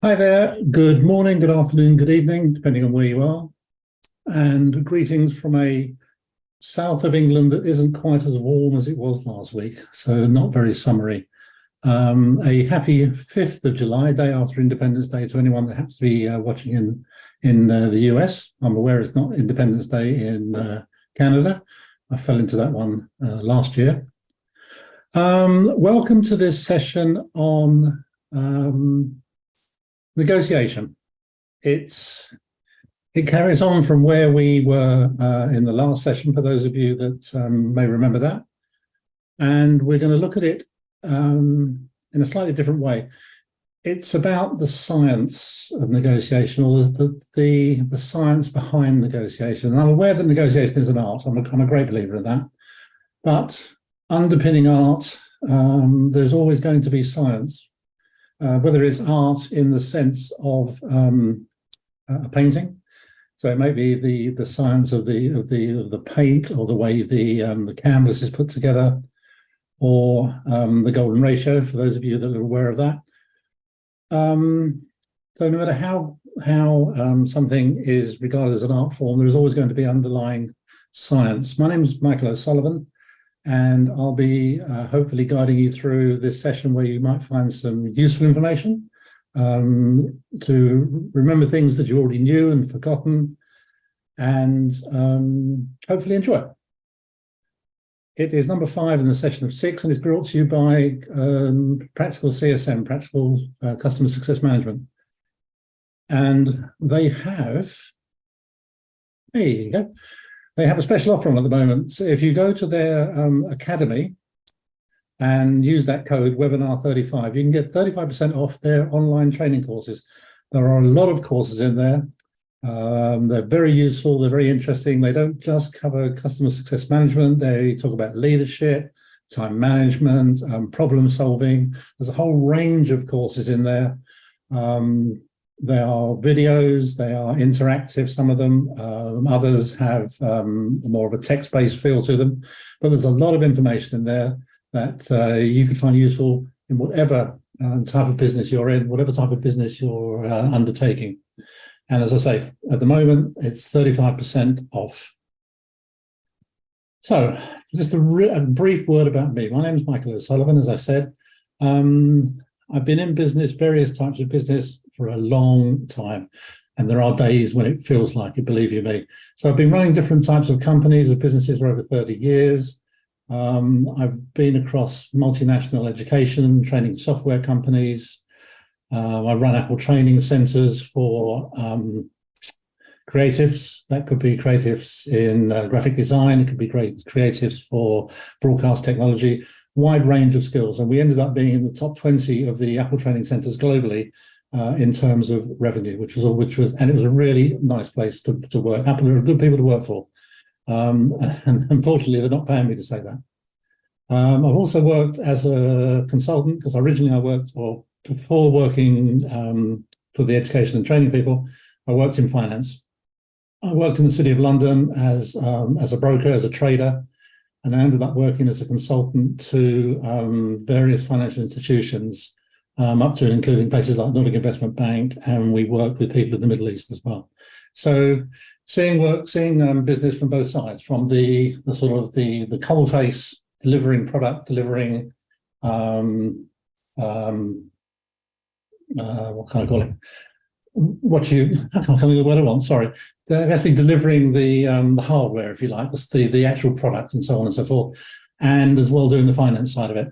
Hi there, good morning, good afternoon, good evening, depending on where you are. And greetings from a south of England that isn't quite as warm as it was last week, so not very summery. A happy 5th of July, day after Independence Day, to anyone that happens to be watching in the US. I'm aware it's not Independence Day in Canada. I fell into that one last year. Welcome to this session on negotiation. It carries on from where we were in the last session, for those of you that may remember that. And we're going to look at it in a slightly different way. It's about the science of negotiation, or the science behind negotiation. And I'm aware that negotiation is an art. I'm a great believer in that. But underpinning art, there's always going to be science. Whether it's art in the sense of a painting, so it might be the science of the paint, or the way the canvas is put together, or the golden ratio, for those of you that are aware of that. So no matter how something is regarded as an art form, there is always going to be underlying science. My name is Michael O'Sullivan, and I'll be hopefully guiding you through this session where you might find some useful information to remember things that you already knew and forgotten, and hopefully enjoy it. It is number 5 in the session of 6, and it's brought to you by Practical CSM, Practical Customer Success Management. And they have, there you go. They have a special offer on at the moment. So if you go to their academy and use that code webinar35, you can get 35% off their online training courses. There are a lot of courses in there. They're very useful. They're very interesting. They don't just cover customer success management. They talk about leadership, time management, problem solving. There's a whole range of courses in there. They are videos, they are interactive, some of them. Others have more of a text-based feel to them. But there's a lot of information in there that you can find useful in whatever type of business you're in, whatever type of business you're undertaking. And as I say, at the moment, it's 35% off. So just a brief word about me. My name is Michael O'Sullivan, as I said. I've been in business, various types of business, for a long time. And there are days when it feels like it, believe you me. So I've been running different types of companies, of businesses for over 30 years. I've been across multinational education, training software companies. I run Apple training centers for creatives. That could be creatives in graphic design. It could be great creatives for broadcast technology, wide range of skills. And we ended up being in the top 20 of the Apple training centers globally in terms of revenue, which was, and it was a really nice place to work. Apple are good people to work for. And unfortunately, they're not paying me to say that. I've also worked as a consultant, because originally I worked before working for the education and training people, I worked in finance. I worked in the City of London as a broker, as a trader, and I ended up working as a consultant to various financial institutions, up to and including places like Nordic Investment Bank, and we worked with people in the Middle East as well. So seeing business from both sides, from the sort of the coalface, delivering product, delivering what can I call it? I can't think of the word I want. Sorry, they're actually delivering the hardware, if you like, the actual product, and so on and so forth, and as well doing the finance side of it,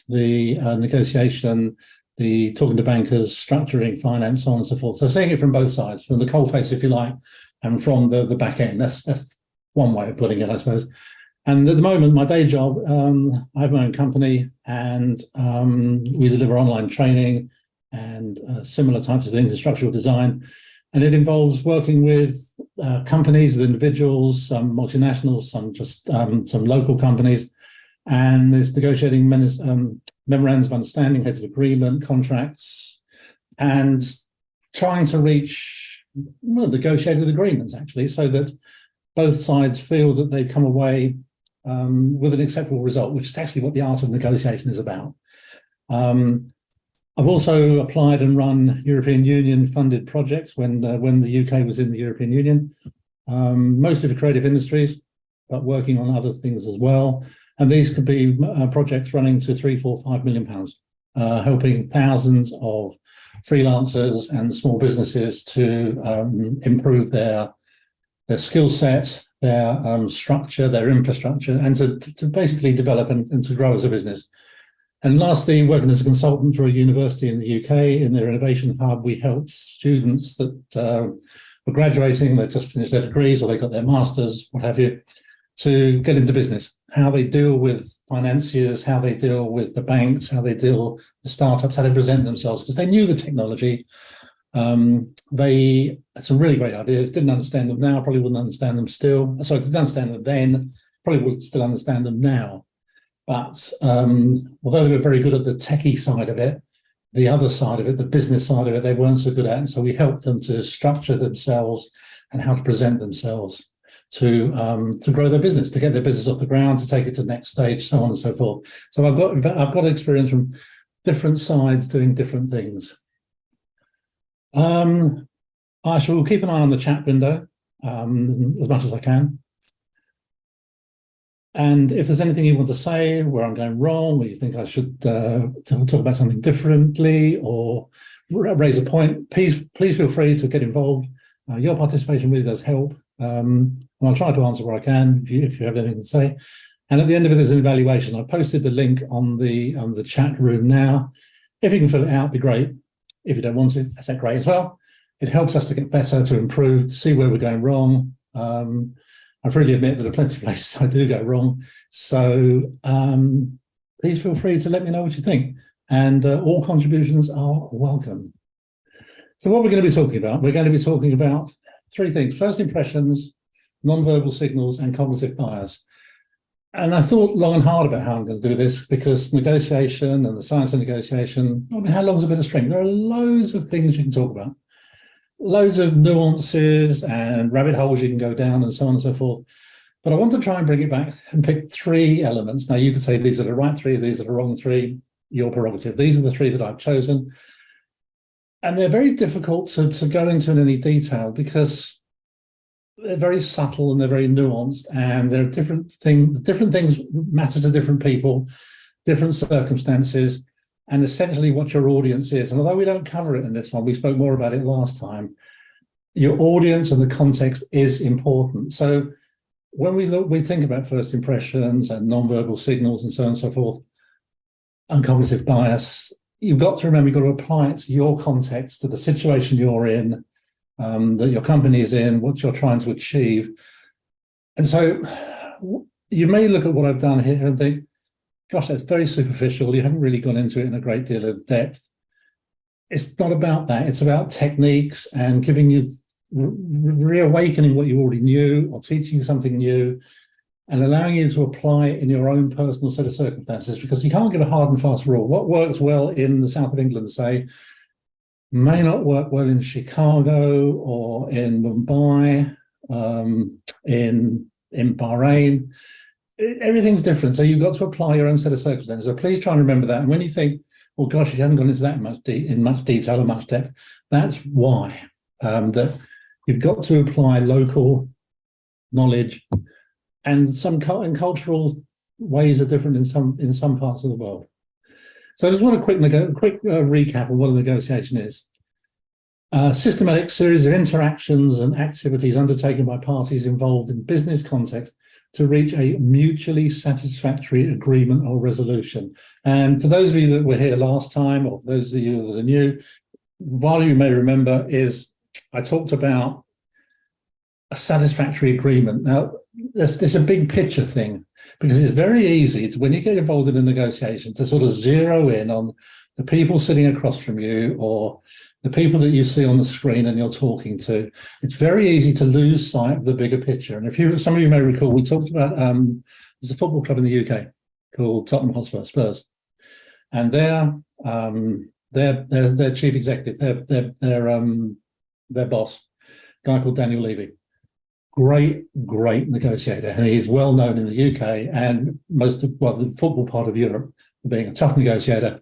the negotiation, the talking to bankers, structuring finance, so on and so forth. So seeing it from both sides, from the coalface, if you like, and from the back end. That's one way of putting it, I suppose. And at the moment, my day job, I have my own company, and we deliver online training and similar types of things in structural design. And it involves working with companies, with individuals, some multinationals, some just some local companies. And there's negotiating memorandums of understanding, heads of agreement, contracts, and trying to reach, well, negotiated agreements, actually, so that both sides feel that they've come away with an acceptable result, which is actually what the art of negotiation is about. I've also applied and run European Union funded projects when the UK was in the European Union, mostly for creative industries, but working on other things as well. And these could be projects running to £3, £4, £5 million, helping thousands of freelancers and small businesses to improve their skill set, their structure, their infrastructure, and to basically develop and to grow as a business. And lastly, working as a consultant for a university in the UK in their innovation hub, we helped students that were graduating, they just finished their degrees or they got their masters, what have you, to get into business, how they deal with financiers, how they deal with the banks, how they deal with startups, how they present themselves, because they knew the technology. They had some really great ideas, didn't understand them now, probably wouldn't understand them still. Sorry, didn't understand them then, probably would still understand them now. But although they were very good at the techie side of it, the other side of it, the business side of it, they weren't so good at. And so we helped them to structure themselves and how to present themselves to grow their business, to get their business off the ground, to take it to the next stage, so on and so forth. So I've got experience from different sides doing different things. I shall keep an eye on the chat window as much as I can. And if there's anything you want to say, where I'm going wrong, or you think I should talk about something differently or raise a point, please feel free to get involved. Your participation really does help. And I'll try to answer where I can if you have anything to say. And at the end of it, there's an evaluation. I've posted the link on the chat room now. If you can fill it out, it'd be great. If you don't want to, that's great as well. It helps us to get better, to improve, to see where we're going wrong. I freely admit that there are plenty of places I do go wrong. So please feel free to let me know what you think. And all contributions are welcome. So what we're going to be talking about, we're going to be talking about three things: first impressions, non-verbal signals, and cognitive bias. And I thought long and hard about how I'm going to do this, because negotiation and the science of negotiation, I mean, how long's a bit of string? There are loads of things you can talk about. Loads of nuances and rabbit holes you can go down and so on and so forth. But I want to try and bring it back and pick three elements. Now, you could say these are the right three, these are the wrong three, your prerogative. These are the three that I've chosen. And they're very difficult to go into in any detail, because they're very subtle and they're very nuanced, and there are different things matter to different people, different circumstances, and essentially what your audience is. And although we don't cover it in this one, we spoke more about it last time, your audience and the context is important. So when we think about first impressions and non-verbal signals and so on and so forth, and cognitive bias, you've got to remember, you've got to apply it to your context, to the situation you're in, that your company is in, what you're trying to achieve. And so you may look at what I've done here and think, gosh, that's very superficial. You haven't really gone into it in a great deal of depth. It's not about that. It's about techniques and giving you, reawakening what you already knew, or teaching you something new, and allowing you to apply it in your own personal set of circumstances, because you can't give a hard and fast rule. What works well in the south of England, say, may not work well in Chicago or in Mumbai, in Bahrain. Everything's different. So you've got to apply your own set of circumstances. So please try and remember that. And when you think, well, gosh, you haven't gone into that in much detail or much depth, that's why. That you've got to apply local knowledge, and cultural ways are different in some parts of the world. So I just want a quick recap of what a negotiation is. A systematic series of interactions and activities undertaken by parties involved in business context to reach a mutually satisfactory agreement or resolution. And for those of you that were here last time, or for those of you that are new, what you may remember is I talked about a satisfactory agreement. Now, there's a big picture thing, because it's very easy to, when you get involved in a negotiation, to sort of zero in on the people sitting across from you or the people that you see on the screen and you're talking to. It's very easy to lose sight of the bigger picture. And if some of you may recall, we talked about there's a football club in the UK called Tottenham Hotspur, Spurs, and their chief executive, their boss, a guy called Daniel Levy. Great negotiator, and he's well known in the UK and the football part of Europe for being a tough negotiator.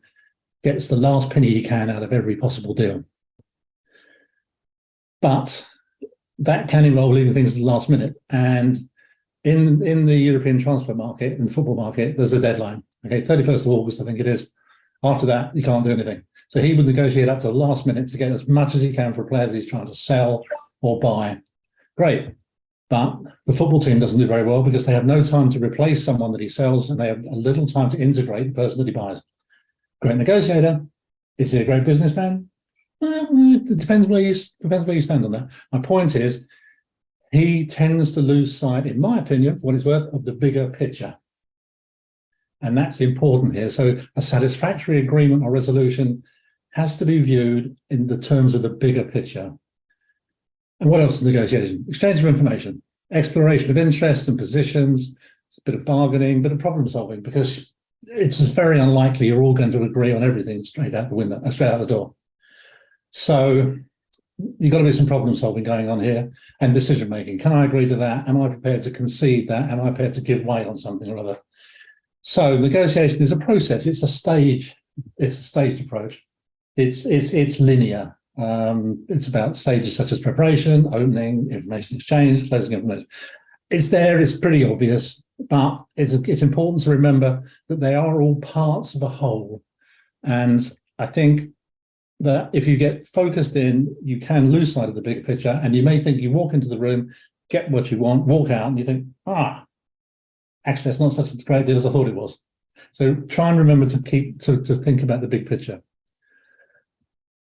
gets the last penny he can out of every possible deal. But that can involve leaving things at the last minute. And in the European transfer market, in the football market, there's a deadline. Okay, 31st of August, I think it is. After that, you can't do anything. So he would negotiate up to the last minute to get as much as he can for a player that he's trying to sell or buy. Great. But the football team doesn't do very well because they have no time to replace someone that he sells, and they have a little time to integrate the person that he buys. Great negotiator. Is he a great businessman? Well, it depends where you stand on that. My point is, he tends to lose sight, in my opinion, for what it's worth, of the bigger picture. And that's important here. So a satisfactory agreement or resolution has to be viewed in the terms of the bigger picture. And what else is negotiation? Exchange of information, exploration of interests and positions, a bit of bargaining, a bit of problem solving, because it's very unlikely you're all going to agree on everything straight out the door. So you've got to be some problem solving going on here, and decision making. Can I agree to that? Am I prepared to concede that? Am I prepared to give way on something or other? So negotiation is a process. It's a stage. It's a staged approach. It's linear. It's about stages such as preparation, opening, information exchange, closing information. It's there. It's pretty obvious, but it's important to remember that they are all parts of a whole. And I think that if you get focused in, you can lose sight of the bigger picture, and you may think you walk into the room, get what you want, walk out, and you think, actually, it's not such a great deal as I thought it was. So try and remember to think about the big picture.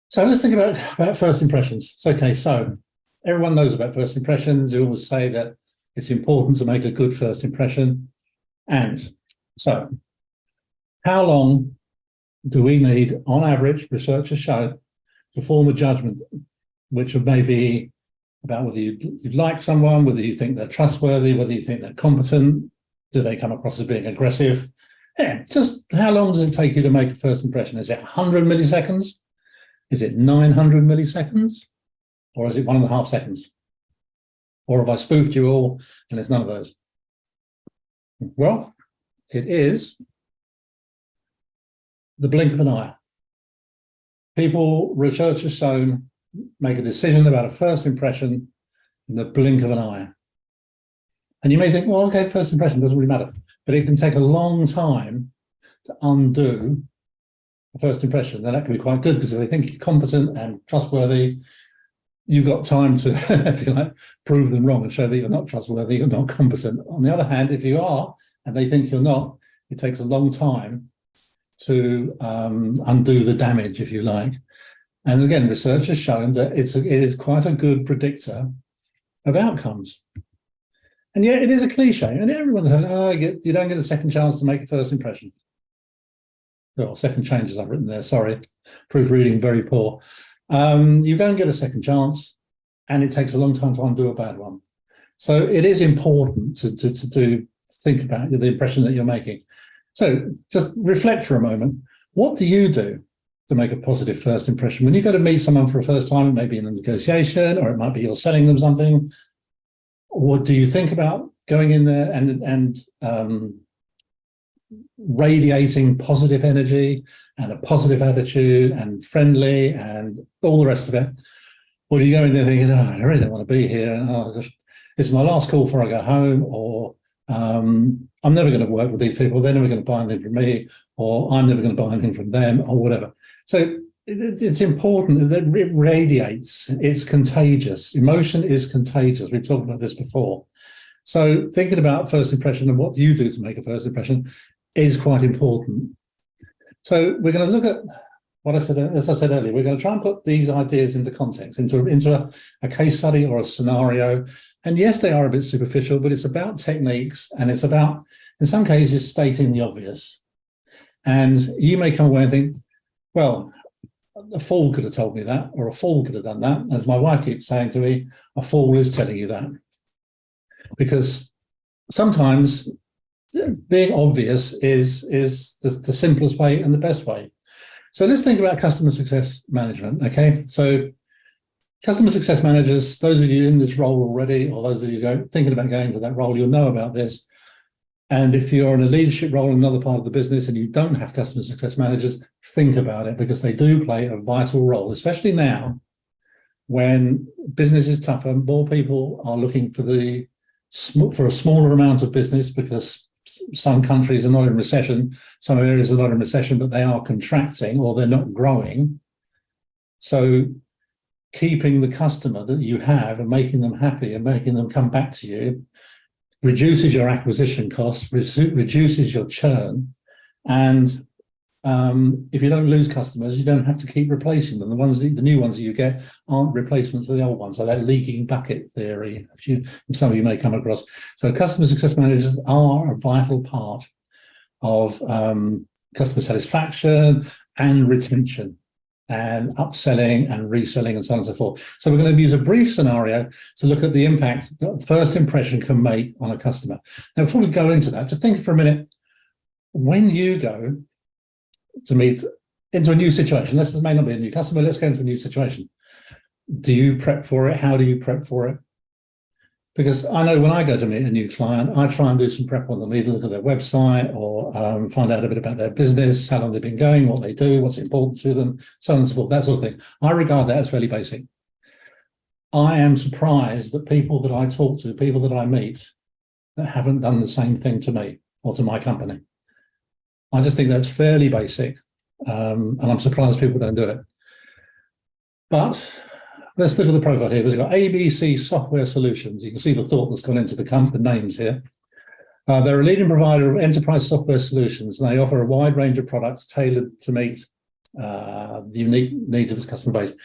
So let's think about first impressions. Okay, so everyone knows about first impressions. You always say that it's important to make a good first impression. And so how long do we need, on average, research has shown, to form a judgment, which may be about whether you like someone, whether you think they're trustworthy, whether you think they're competent, do they come across as being aggressive? Yeah, just how long does it take you to make a first impression? Is it 100 milliseconds? Is it 900 milliseconds? Or is it 1.5 seconds? Or have I spoofed you all and it's none of those? Well, it is the blink of an eye. Research has shown, make a decision about a first impression in the blink of an eye. And you may think, well, okay, first impression doesn't really matter, but it can take a long time to undo a first impression. Then that can be quite good, because if they think you're competent and trustworthy, you've got time to, if you like, prove them wrong and show that you're not trustworthy, you're not competent. On the other hand, if you are, and they think you're not, it takes a long time to undo the damage, if you like. And again, research has shown that it is quite a good predictor of outcomes. And yet it is a cliche, and everyone's heard, you don't get a second chance to make a first impression. Well, second changes I've written there, sorry. Proofreading, very poor. You don't get a second chance, and it takes a long time to undo a bad one. So it is important to think about the impression that you're making. So just reflect for a moment. What do you do to make a positive first impression? When you go to meet someone for the first time, it may be in a negotiation, or it might be you're selling them something. What do you think about going in there and radiating positive energy and a positive attitude and friendly and all the rest of it? Or do you go in there thinking, I really don't want to be here, and this is my last call before I go home, or I'm never going to work with these people, they're never going to buy anything from me, or I'm never going to buy anything from them, or whatever. So it's important that it radiates. It's contagious. Emotion is contagious. We've talked about this before. So thinking about first impression and what do you do to make a first impression is quite important. So we're going to look at what I said, as I said earlier, we're going to try and put these ideas into context, into a case study or a scenario. And yes, they are a bit superficial, but it's about techniques, and it's about, in some cases, stating the obvious. And you may come away and think, well, a fool could have told me that, or a fool could have done that. As my wife keeps saying to me, a fool is telling you that. Because sometimes being obvious is the simplest way and the best way. So let's think about customer success management, okay? So customer success managers, those of you in this role already, or those of you thinking about going to that role, you'll know about this. And if you're in a leadership role in another part of the business and you don't have customer success managers, think about it, because they do play a vital role, especially now when business is tougher. More people are looking for a smaller amount of business, because some countries are not in recession, some areas are not in recession, but they are contracting or they're not growing. So keeping the customer that you have and making them happy and making them come back to you reduces your acquisition costs, reduces your churn, and if you don't lose customers, you don't have to keep replacing them. The new ones that you get aren't replacements for the old ones. So that leaking bucket theory, some of you may come across. So customer success managers are a vital part of customer satisfaction and retention and upselling and reselling and so on and so forth. So we're going to use a brief scenario to look at the impact that first impression can make on a customer. Now, before we go into that, just think for a minute, when you go to meet into a new situation, this may not be a new customer, let's go into a new situation. Do you prep for it? How do you prep for it? Because I know when I go to meet a new client, I try and do some prep on them, either look at their website or find out a bit about their business, how long they've been going, what they do, what's important to them, so on and so forth, that sort of thing. I regard that as fairly basic. I am surprised that people that I talk to, people that I meet, that haven't done the same thing to me or to my company. I just think that's fairly basic, and I'm surprised people don't do it. But let's look at the profile here. We've got ABC Software Solutions. You can see the thought that's gone into the names here. They're a leading provider of enterprise software solutions, and they offer a wide range of products tailored to meet the unique needs of its customer base.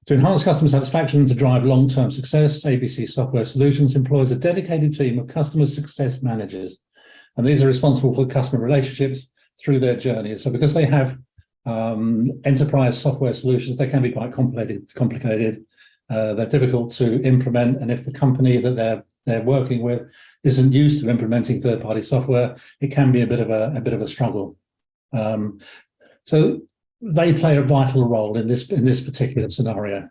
To enhance customer satisfaction and to drive long-term success, ABC Software Solutions employs a dedicated team of customer success managers, and these are responsible for customer relationships through their journey. So because they have enterprise software solutions, they can be quite complicated. They're difficult to implement, and if the company that they're working with isn't used to implementing third-party software, it can be a bit of a struggle. So they play a vital role in this particular scenario.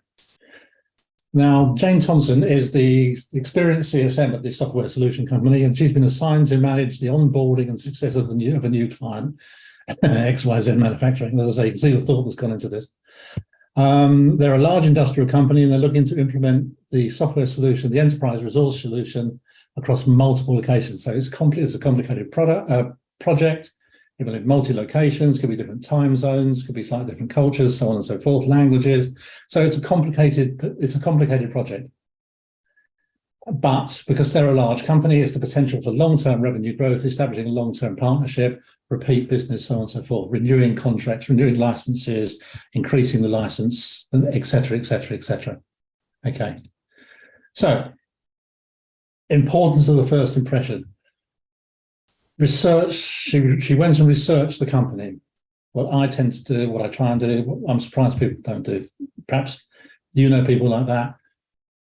Now, Jane Thompson is the experienced CSM at this software solution company, and she's been assigned to manage the onboarding and success of a new client, XYZ Manufacturing. As I say, you can see the thought that's gone into this. They're a large industrial company, and they're looking to implement the software solution, the enterprise resource solution, across multiple locations. So it's a complicated project. It will have multi-locations, could be different time zones, could be slightly different cultures, so on and so forth, languages. So it's a complicated project. But because they're a large company, it's the potential for long-term revenue growth, establishing a long-term partnership, repeat business, so on and so forth, renewing contracts, renewing licenses, increasing the license, et cetera, et cetera, et cetera. Okay. So, importance of the first impression. Research, she went and researched the company. What I tend to do, what I try and do, what I'm surprised people don't do. Perhaps you know people like that.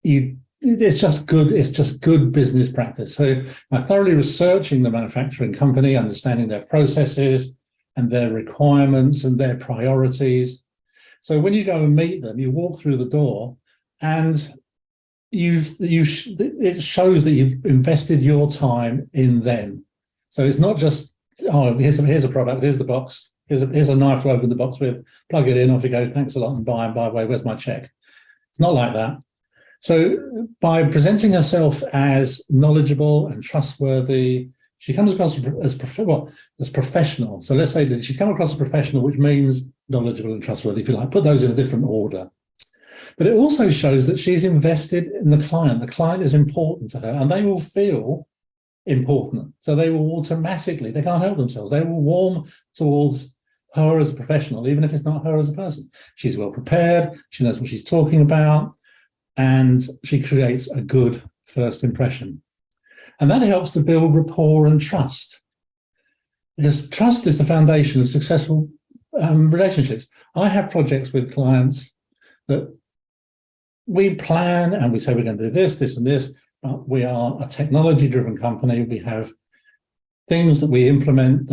It's just good business practice. So by thoroughly researching the manufacturing company, understanding their processes and their requirements and their priorities. So when you go and meet them, you walk through the door and it shows that you've invested your time in them. So it's not just, oh, here's a product, here's the box, here's a knife to open the box with, plug it in, off you go, thanks a lot, and by the way, where's my check? It's not like that. So by presenting herself as knowledgeable and trustworthy, she comes across as professional. So let's say that she comes across as professional, which means knowledgeable and trustworthy, if you like. Put those in a different order. But it also shows that she's invested in the client. The client is important to her, and they will feel important. So they will automatically, they can't help themselves, they will warm towards her as a professional, even if it's not her as a person. She's well prepared, she knows what she's talking about, and she creates a good first impression. And that helps to build rapport and trust, because trust is the foundation of successful relationships. I have projects with clients that we plan and we say we're going to do this, this, and this. We are a technology-driven company. We have things that we implement,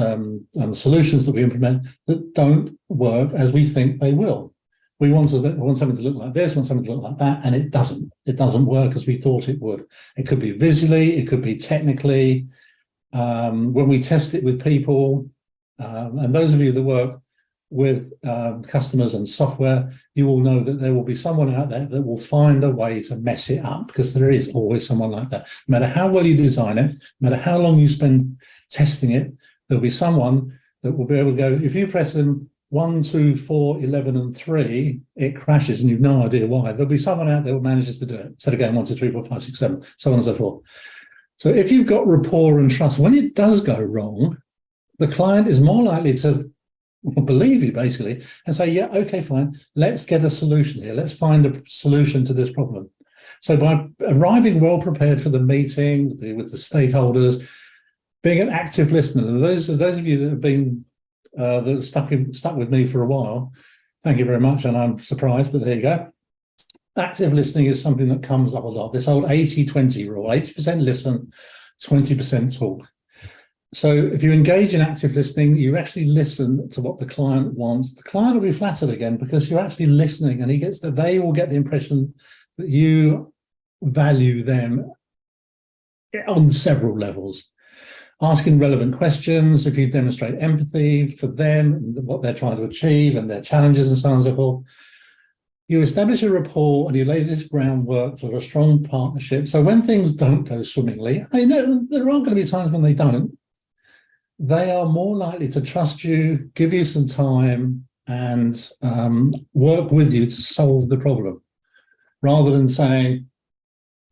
solutions that we implement that don't work as we think they will. We want something to look like this, want something to look like that, and it doesn't. It doesn't work as we thought it would. It could be visually, it could be technically. When we test it with people, and those of you that work with customers and software, you will know that there will be someone out there that will find a way to mess it up, because there is always someone like that. No matter how well you design it, no matter how long you spend testing it, there'll be someone that will be able to go, if you press them 1, 2, 4, 11, and 3, it crashes and you've no idea why. There'll be someone out there who manages to do it instead of going 1, 2, 3, 4, 5, 6, 7, so on and so forth. So if you've got rapport and trust, when it does go wrong, the client is more likely to believe you, basically, and say, yeah, okay, fine, let's get a solution here. Let's find a solution to this problem. So by arriving well prepared for the meeting with the stakeholders, being an active listener, and those of you that have been that have stuck with me for a while, thank you very much, and I'm surprised, but there you go. Active listening is something that comes up a lot. This old 80-20 rule, 80% listen, 20% talk. So if you engage in active listening, you actually listen to what the client wants. The client will be flattered again because you're actually listening, and they will get the impression that you value them on several levels. Asking relevant questions, if you demonstrate empathy for them, and what they're trying to achieve and their challenges and so on and so forth. You establish a rapport and you lay this groundwork for a strong partnership. So when things don't go swimmingly, I know there are going to be times when they don't, they are more likely to trust you, give you some time, and work with you to solve the problem, rather than saying,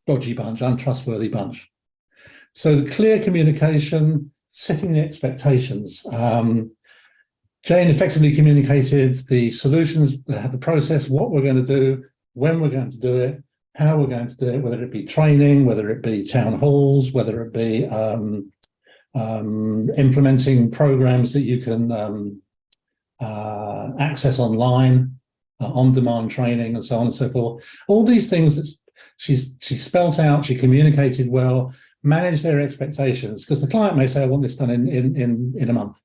dodgy bunch, untrustworthy bunch. So the clear communication, setting the expectations. Jane effectively communicated the solutions, the process, what we're going to do, when we're going to do it, how we're going to do it, whether it be training, whether it be town halls, whether it be implementing programs that you can access online, on-demand training, and so on and so forth. All these things that she spelt out, she communicated well, managed their expectations, because the client may say, I want this done in a month.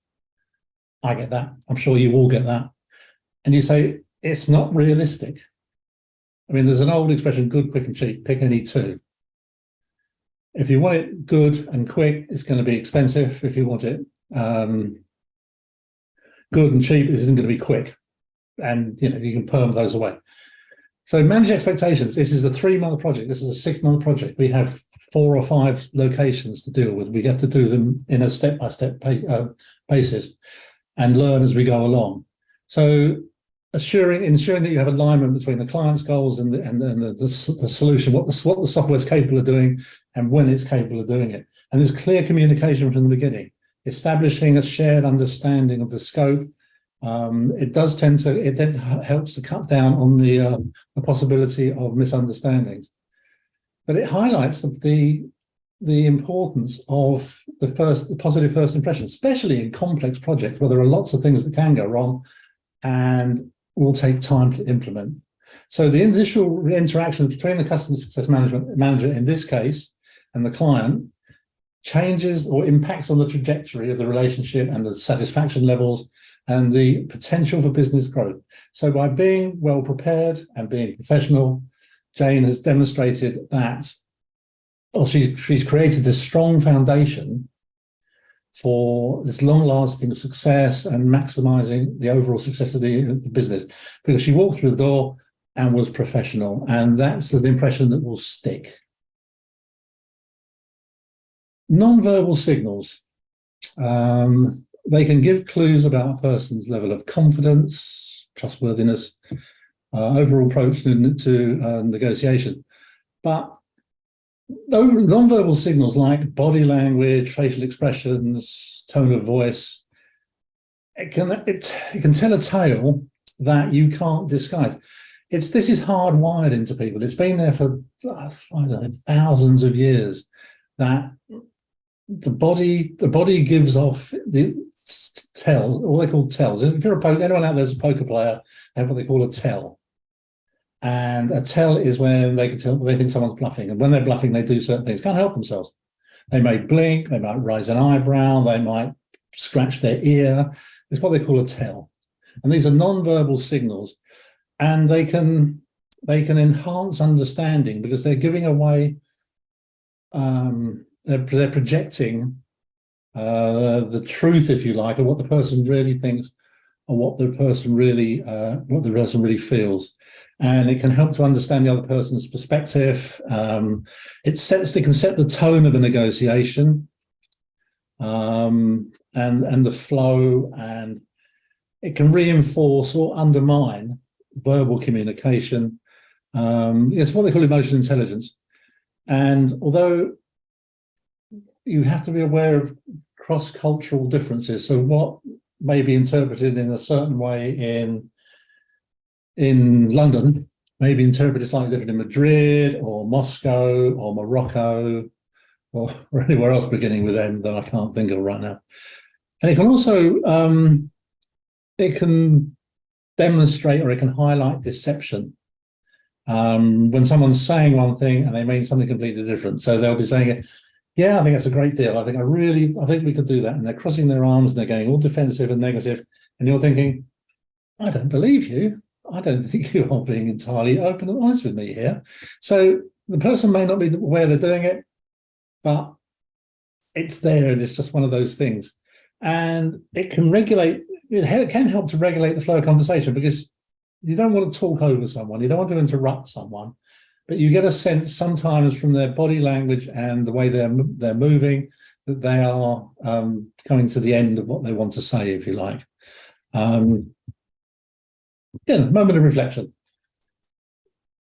I get that. I'm sure you all get that. And you say, it's not realistic. I mean, there's an old expression, good, quick, and cheap, pick any two. If you want it good and quick, it's going to be expensive. If you want it good and cheap, it isn't going to be quick. And you can perm those away. So manage expectations. This is a 3-month project. This is a 6-month project. We have 4 or 5 locations to deal with. We have to do them in a step-by-step basis and learn as we go along. So ensuring that you have alignment between the client's goals and the solution, what the software is capable of doing and when it's capable of doing it. And there's clear communication from the beginning, establishing a shared understanding of the scope. It helps to cut down on the possibility of misunderstandings. But it highlights the importance of the positive first impression, especially in complex projects where there are lots of things that can go wrong and will take time to implement. So the initial interactions between the customer success manager in this case and the client changes or impacts on the trajectory of the relationship and the satisfaction levels and the potential for business growth. So by being well prepared and being professional, Jane has demonstrated that, or she's created this strong foundation for this long-lasting success and maximizing the overall success of the business, because she walked through the door and was professional, and that's the impression that will stick. Non-verbal signals. They can give clues about a person's level of confidence, trustworthiness, overall approach to negotiation. But non-verbal signals like body language, facial expressions, tone of voice, it can tell a tale that you can't disguise. This is hardwired into people. It's been there for thousands of years, that the body gives off the tell, what they call tells. If you're anyone out there's a poker player, they have what they call a tell. And a tell is when they can tell they think someone's bluffing. And when they're bluffing, they do certain things, can't help themselves. They may blink, they might raise an eyebrow, they might scratch their ear. It's what they call a tell. And these are non-verbal signals. And they can enhance understanding because they're giving away, they're projecting the truth, if you like, of what the person really thinks what the person really feels. And it can help to understand the other person's perspective. It can set the tone of a negotiation, and the flow, and it can reinforce or undermine verbal communication. It's what they call emotional intelligence. And although you have to be aware of cross-cultural differences, so what may be interpreted in a certain way in London may be interpreted slightly different in Madrid or Moscow or Morocco or anywhere else beginning with N that I can't think of right now. And it can also it can demonstrate, or it can highlight deception. When someone's saying one thing and they mean something completely different. So they'll be saying, yeah, I think that's a great deal. I think we could do that. And they're crossing their arms and they're going all defensive and negative. And you're thinking, I don't believe you. I don't think you are being entirely open and honest with me here. So the person may not be aware they're doing it, but it's there, and it's just one of those things. And it can help to regulate the flow of conversation, because you don't want to talk over someone, you don't want to interrupt someone, but you get a sense sometimes from their body language and the way they're moving that they are coming to the end of what they want to say, if you like. Moment of reflection.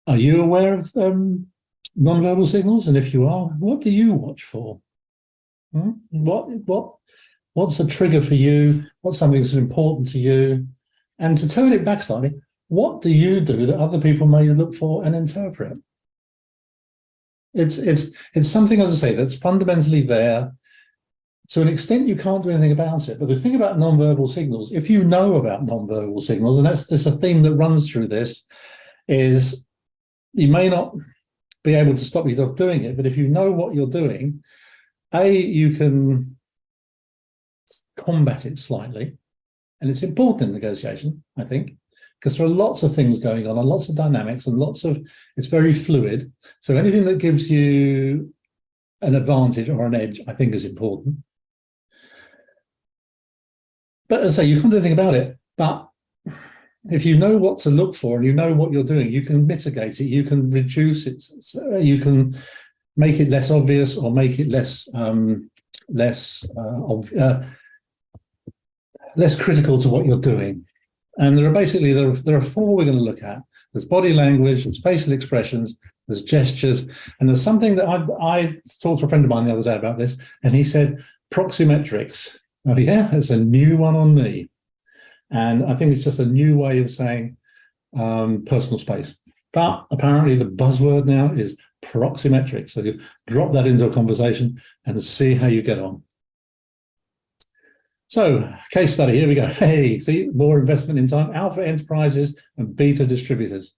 Are you aware of non-verbal signals? And if you are, what do you watch for? What's a trigger for you? What's something that's important to you? And to turn it back slightly, what do you do that other people may look for and interpret? It's something, as I say, that's fundamentally there. To an extent, you can't do anything about it. But the thing about non-verbal signals, if you know about non-verbal signals, and there's a theme that runs through this, is you may not be able to stop yourself doing it, but if you know what you're doing, you can combat it slightly. And it's important in negotiation, I think, because there are lots of things going on and lots of dynamics and it's very fluid. So anything that gives you an advantage or an edge, I think, is important. But as I say, you can't do anything about it. But if you know what to look for and you know what you're doing, you can mitigate it, you can reduce it, you can make it less obvious or make it less critical to what you're doing. And there are four we're going to look at. There's body language, there's facial expressions, there's gestures, and there's something that I talked to a friend of mine the other day about this, and he said proxymetrics. Oh yeah, it's a new one on me. And I think it's just a new way of saying personal space. But apparently the buzzword now is proxymetrics. So you drop that into a conversation and see how you get on. So, case study, here we go. Hey, see, more investment in time. Alpha Enterprises and Beta Distributors.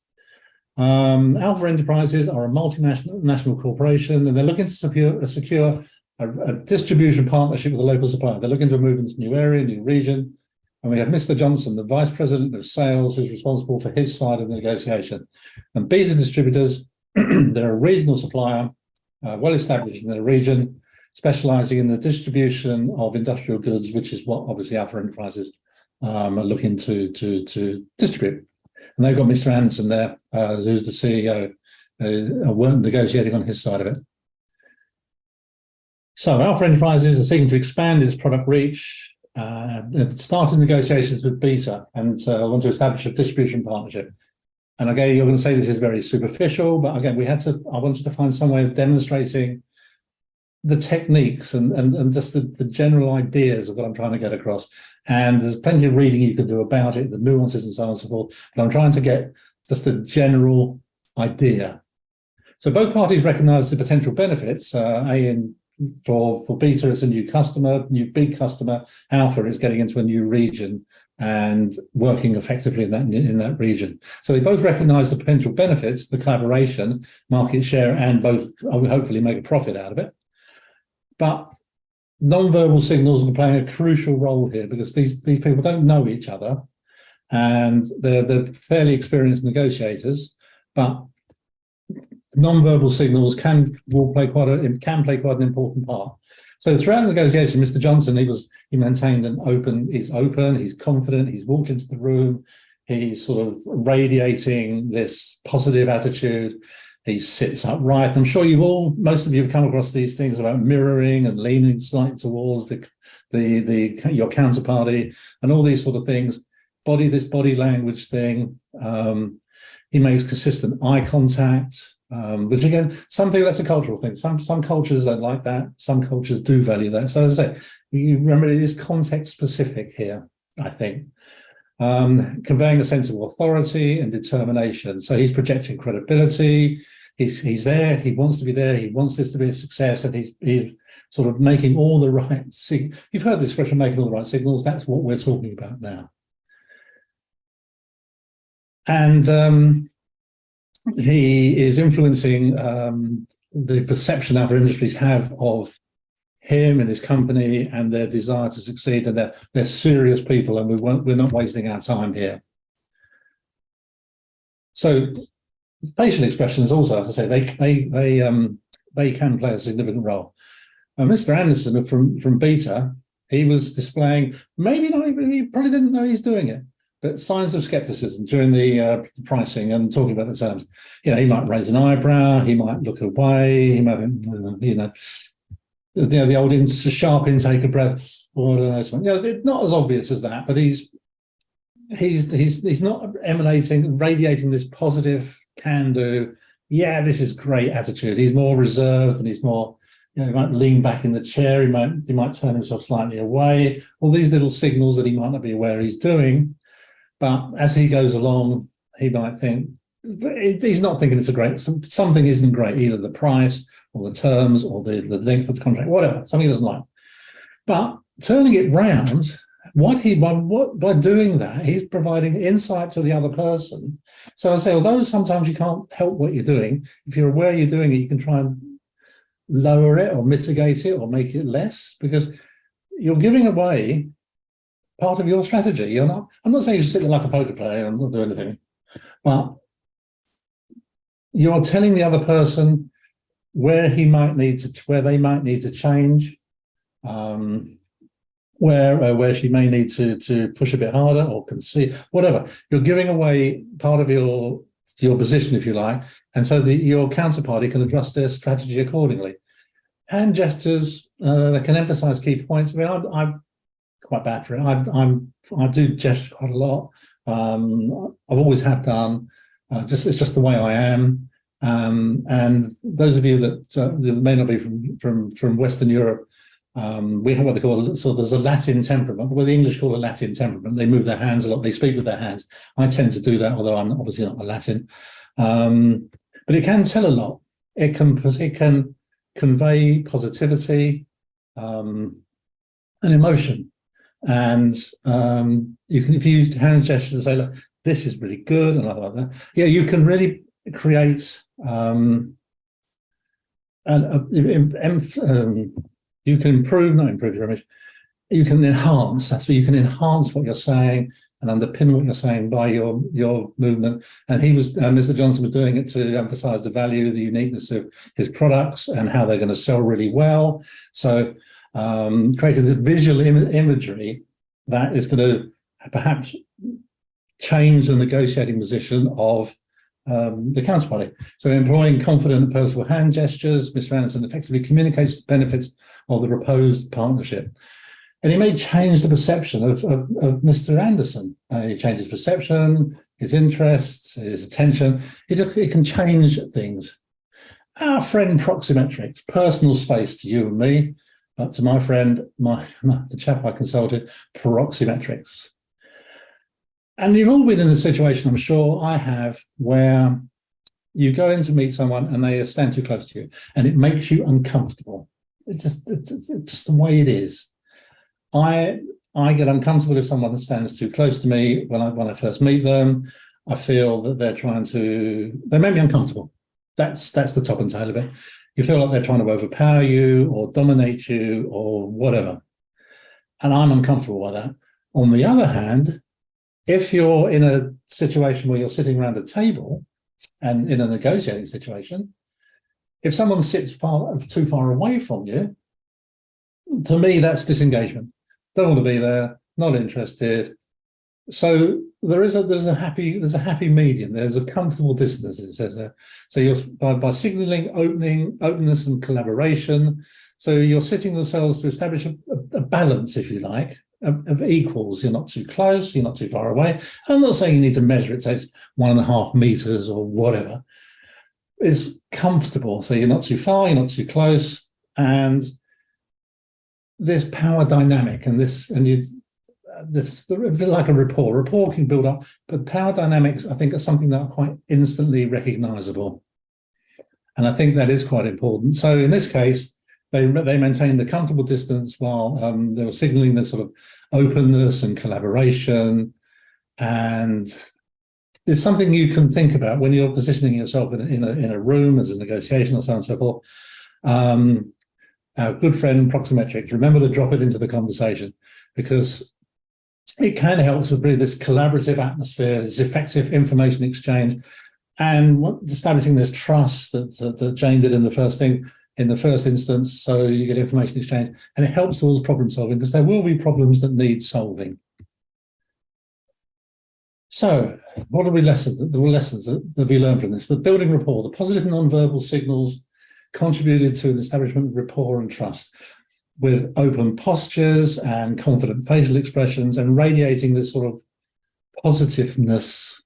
Alpha Enterprises are a multinational corporation, and they're looking to secure a distribution partnership with a local supplier. They're looking to move into a new area, new region. And we have Mr. Johnson, the Vice President of Sales, who's responsible for his side of the negotiation. And Beta Distributors, they're a regional supplier, well established in their region, specializing in the distribution of industrial goods, which is what obviously Alpha Enterprises are looking to distribute. And they've got Mr. Anderson there, who's the CEO, negotiating on his side of it. So Alpha Enterprises are seeking to expand its product reach, started negotiations with Beta, and want to establish a distribution partnership. And again, you're going to say this is very superficial, but again, I wanted to find some way of demonstrating the techniques and just the general ideas of what I'm trying to get across. And there's plenty of reading you can do about it, the nuances and so on and so forth. But I'm trying to get just a general idea. So both parties recognize the potential benefits. For Beta, it's a new big customer. Alpha is getting into a new region and working effectively in that region. So they both recognize the potential benefits, the collaboration, market share, and both hopefully make a profit out of it. But non-verbal signals are playing a crucial role here, because these people don't know each other, and they're fairly experienced negotiators, but non-verbal signals can play quite an important part. So throughout the negotiation, Mr. Johnson, he maintained he's open, he's confident, he's walked into the room, he's sort of radiating this positive attitude. He sits upright. I'm sure most of you have come across these things about mirroring and leaning slightly towards your counterparty and all these sort of things. This body language thing. He makes consistent eye contact, which again, some people, that's a cultural thing. Some cultures don't like that. Some cultures do value that. So as I say, you remember it is context specific here, I think. Conveying a sense of authority and determination. So he's projecting credibility. He's there. He wants to be there. He wants this to be a success, and he's sort of making all the right. You've heard the expression "making all the right signals." That's what we're talking about now. And he is influencing the perception other industries have of him and his company and their desire to succeed, and they're serious people, and we're not wasting our time here. So facial expressions also, as I say, they can play a significant role. Mr. Anderson from Beta, he was displaying, he probably didn't know he's doing it, but signs of skepticism during the pricing and talking about the terms. He might raise an eyebrow, he might look away, he might, the old sharp intake of breath, or I don't know, something. Not as obvious as that, but he's not radiating this positive can-do. Yeah, this is great attitude. He's more reserved, and he's more. He might lean back in the chair. He might turn himself slightly away. All these little signals that he might not be aware he's doing, but as he goes along, he might think he's not thinking it's a great. Something isn't great, either the price or the terms or the length of the contract, whatever, something he doesn't like. But turning it round, by doing that, he's providing insight to the other person. So I say, although sometimes you can't help what you're doing, if you're aware you're doing it, you can try and lower it or mitigate it or make it less, because you're giving away part of your strategy. I'm not saying you sit there like a poker player and not do anything, but you're telling the other person where they might need to change, where she may need to push a bit harder or concede, whatever. You're giving away part of your position, if you like, and so your counterparty can adjust their strategy accordingly. Hand gestures, they can emphasize key points. I mean, I'm quite bad for it. I do gesture quite a lot. I've always have done. It's just the way I am. And those of you that may not be from Western Europe, we have what they call, so there's a Latin temperament, what the English call a Latin temperament. They move their hands a lot, they speak with their hands. I tend to do that, although I'm obviously not a Latin. But it can tell a lot. It can convey positivity and emotion. And you can, if you use hand gestures and say, look, this is really good, and like that. Yeah, you can really create you can not improve your image, you can enhance. That's where you can enhance what you're saying and underpin what you're saying by your movement. And Mr. Johnson was doing it to emphasize the value, the uniqueness of his products and how they're going to sell really well. So creating the visual imagery that is going to perhaps change the negotiating position of the counterparty. So employing confident and purposeful hand gestures, Mr. Anderson effectively communicates the benefits of the proposed partnership. And he may change the perception of Mr. Anderson. He changes perception, his interests, his attention. It can change things. Our friend Proxymetrics, personal space to you and me, but to my friend, the chap I consulted, Proxymetrics. And you've all been in the situation, I'm sure I have, where you go in to meet someone and they stand too close to you and it makes you uncomfortable. It's just the way it is. I get uncomfortable if someone stands too close to me when I first meet them. I feel that they make me uncomfortable. That's the top and tail of it. You feel like they're trying to overpower you or dominate you or whatever. And I'm uncomfortable by that. On the other hand, if you're in a situation where you're sitting around a table and in a negotiating situation, if someone sits too far away from you, to me, that's disengagement. Don't want to be there, not interested. So there's a happy medium. There's a comfortable distance, it says there. So you're by signaling openness and collaboration. So you're sitting themselves to establish a balance, if you like, of equals. You're not too close, you're not too far away. I'm not saying you need to measure it, say it's 1.5 meters or whatever. It's comfortable. So you're not too far, you're not too close, and this power dynamic and this a bit like a rapport. Rapport can build up, but power dynamics, I think, are something that are quite instantly recognizable. And I think that is quite important. So in this case, they maintained the comfortable distance while they were signaling the sort of openness and collaboration. And it's something you can think about when you're positioning yourself in a room as a negotiation or so on and so forth. Our good friend Proximetrics, remember to drop it into the conversation, because it can help to breed this collaborative atmosphere, this effective information exchange, and establishing this trust that Jane did in the first instance. So you get information exchange, and it helps towards problem solving, because there will be problems that need solving. So what are the lessons that we learned from this? But building rapport, the positive non-verbal signals contributed to an establishment of rapport and trust, with open postures and confident facial expressions, and radiating this sort of positiveness.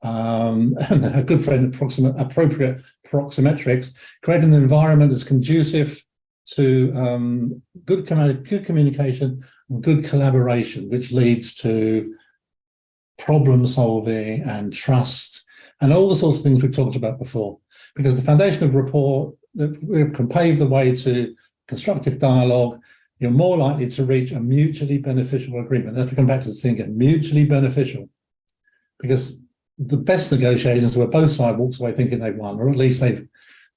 And a good friend, appropriate Proximetrics, creating an environment that's conducive to good communication and good collaboration, which leads to problem solving and trust and all the sorts of things we've talked about before. Because the foundation of rapport that can pave the way to constructive dialogue, you're more likely to reach a mutually beneficial agreement. Let's come back to this thing again, mutually beneficial. Because the best negotiations where both sides walks away thinking they've won, or at least they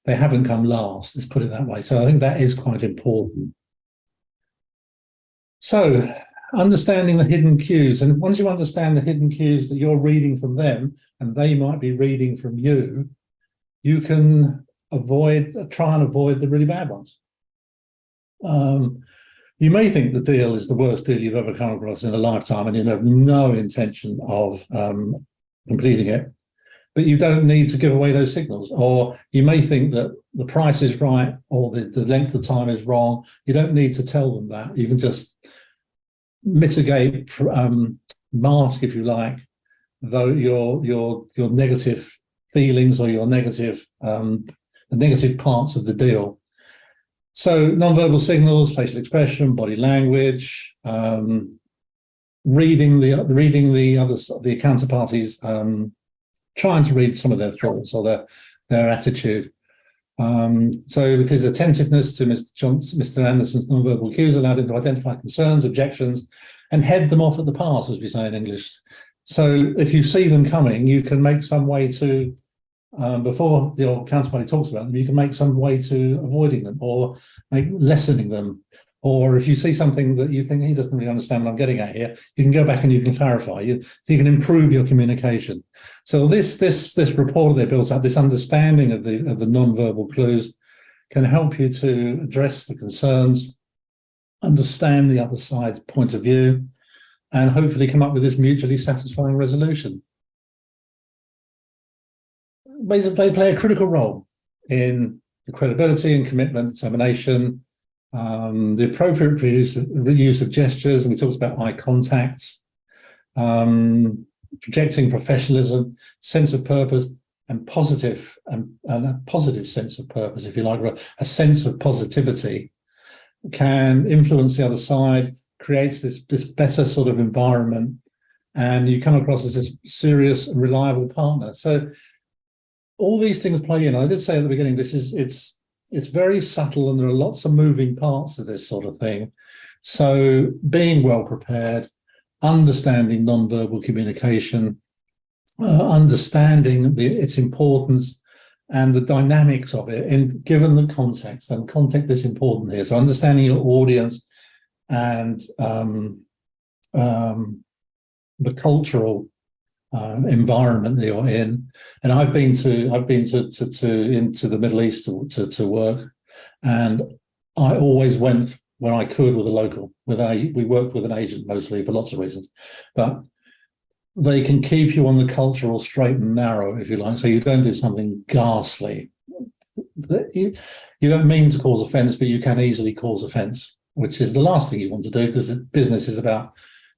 haven't come last, let's put it that way. So I think that is quite important. So understanding the hidden cues, and once you understand the hidden cues that you're reading from them and they might be reading from you, you can try and avoid the really bad ones. You may think the deal is the worst deal you've ever come across in a lifetime, and you have no intention of completing it, but you don't need to give away those signals. Or you may think that the price is right, or the length of time is wrong. You don't need to tell them that. You can just mitigate, mask, if you like, though your negative feelings or your negative the negative parts of the deal. So non-verbal signals, facial expression, body language, reading the counterparties, trying to read some of their thoughts or their attitude. So with his attentiveness to Mr. Anderson's non-verbal cues allowed him to identify concerns, objections, and head them off at the pass, as we say in English. So if you see them coming, you can make some way to, before your counterparty talks about them, you can make some way to avoiding them or lessening them. Or if you see something that you think he doesn't really understand what I'm getting at here, you can go back and you can clarify. You can improve your communication. So this rapport they built up, this understanding of the non-verbal clues, can help you to address the concerns, understand the other side's point of view, and hopefully come up with this mutually satisfying resolution. Basically, they play a critical role in the credibility and commitment, determination, the appropriate use of gestures, and we talked about eye contact, projecting professionalism, sense of purpose, and positive and a positive sense of purpose, if you like, a sense of positivity, can influence the other side, creates this better sort of environment, and you come across as this serious and reliable partner. So all these things play in. I did say at the beginning, it's very subtle, and there are lots of moving parts to this sort of thing. So being well prepared, understanding non-verbal communication, understanding its importance and the dynamics of it, and given the context, and context is important here. So understanding your audience and the cultural environment that you're in. And I've been into the Middle East to work, and I always went when I could with a local. We worked with an agent mostly for lots of reasons, but they can keep you on the cultural straight and narrow, if you like, so you don't do something ghastly. You don't mean to cause offence, but you can easily cause offence, which is the last thing you want to do, because business is about,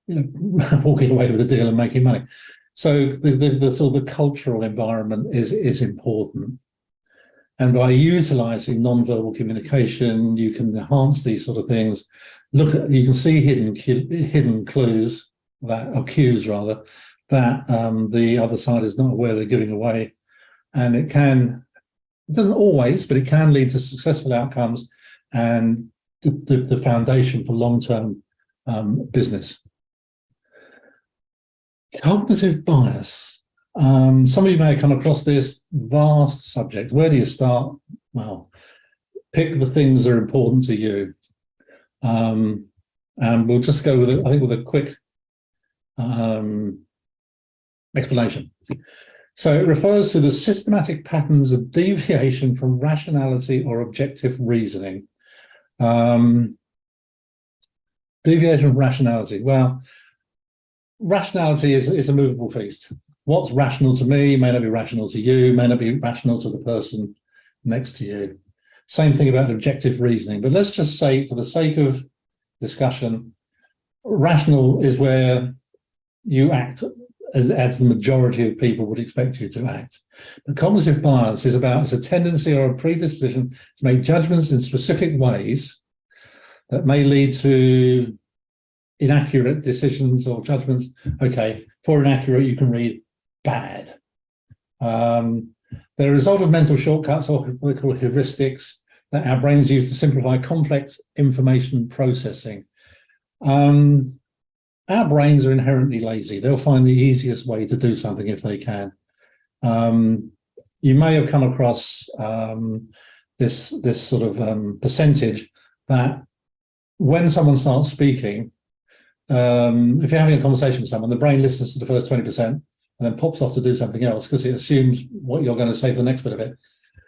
walking away with a deal and making money. So the sort of the cultural environment is important. And by utilising non-verbal communication, you can enhance these sort of things. You can see hidden clues, or cues rather, that the other side is not aware they're giving away. And it doesn't always, but it can lead to successful outcomes and the foundation for long-term business. Cognitive bias. Some of you may have come across this vast subject. Where do you start? Well, pick the things that are important to you. And we'll just go with a quick explanation. So it refers to the systematic patterns of deviation from rationality or objective reasoning. Deviation from rationality. Well, rationality is a movable feast. What's rational to me may not be rational to you, may not be rational to the person next to you. Same thing about objective reasoning. But let's just say, for the sake of discussion, rational is where you act as the majority of people would expect you to act. But cognitive bias is a tendency or a predisposition to make judgments in specific ways that may lead to inaccurate decisions or judgments. Okay, for inaccurate, you can read bad. They're a result of mental shortcuts or what they call heuristics that our brains use to simplify complex information processing. Our brains are inherently lazy. They'll find the easiest way to do something if they can. You may have come across this sort of percentage that when someone starts speaking, if you're having a conversation with someone, the brain listens to the first 20% and then pops off to do something else because it assumes what you're going to say for the next bit of it.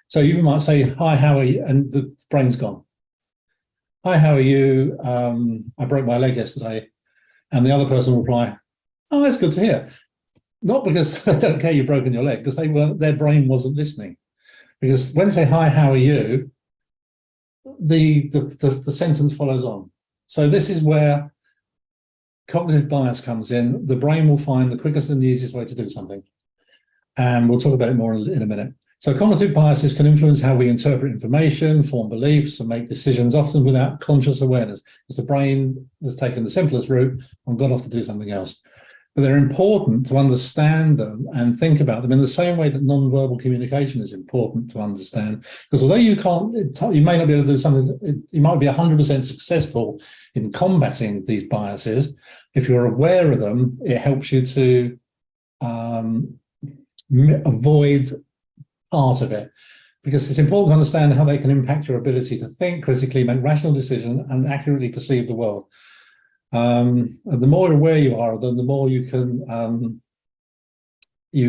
So you might say, "Hi, how are you?" And the brain's gone. "Hi, how are you? I broke my leg yesterday." And the other person will reply, "Oh, that's good to hear." Not because they don't care you've broken your leg, because their brain wasn't listening. Because when they say, "Hi, how are you?" the sentence follows on. So this is where cognitive bias comes in. The brain will find the quickest and the easiest way to do something. And we'll talk about it more in a minute. So cognitive biases can influence how we interpret information, form beliefs, and make decisions, often without conscious awareness, because the brain has taken the simplest route and gone off to do something else. But they're important to understand them and think about them in the same way that non-verbal communication is important to understand. Because although you may not be able to do something, you might be 100% successful in combating these biases. If you're aware of them, it helps you to avoid part of it, because it's important to understand how they can impact your ability to think critically, make rational decisions, and accurately perceive the world. And the more aware you are of them, the more you